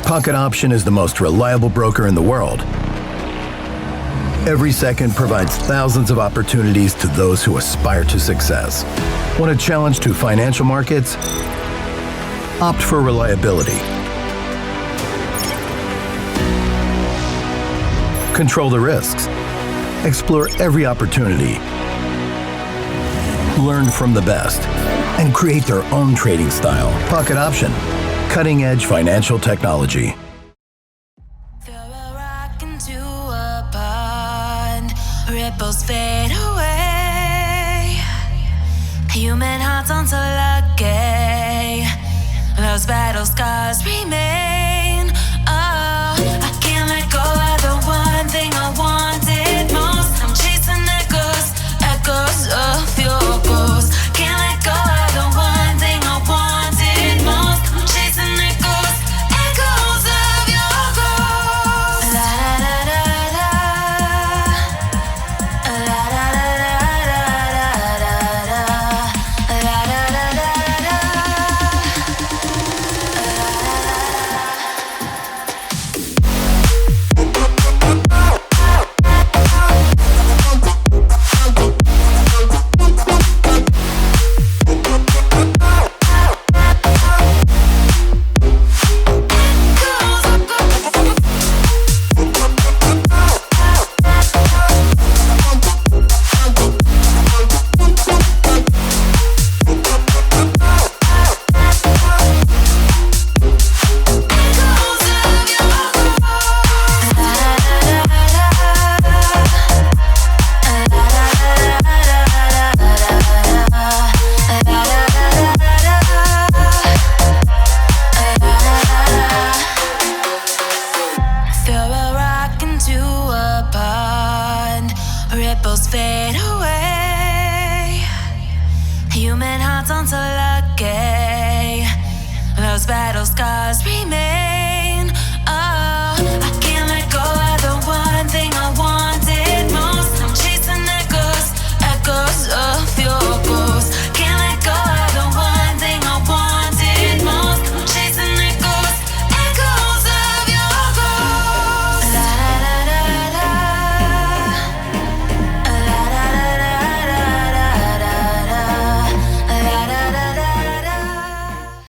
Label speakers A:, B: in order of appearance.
A: Pocket Option is the most reliable broker in the world. Every second provides thousands of opportunities to those who aspire to success. Want a challenge to financial markets? Opt for reliability. Control the risks. Explore every opportunity. Learn from the best and create their own trading style. Pocket Option, cutting-edge financial technology.
B: Throw a rock into a pond, ripples fade away. Human hearts aren't so lucky. Those battle scars remain. Oh, I can't let go of the one thing I wanted most. I'm chasing echoes of your ghost. Can't let go of the one thing I wanted most. I'm chasing echoes of your ghost. La da da da da, la da da da da da, la da da da da. Throw a rock into a pond, ripples fade away. Human hearts aren't so lucky. Those battle scars remain.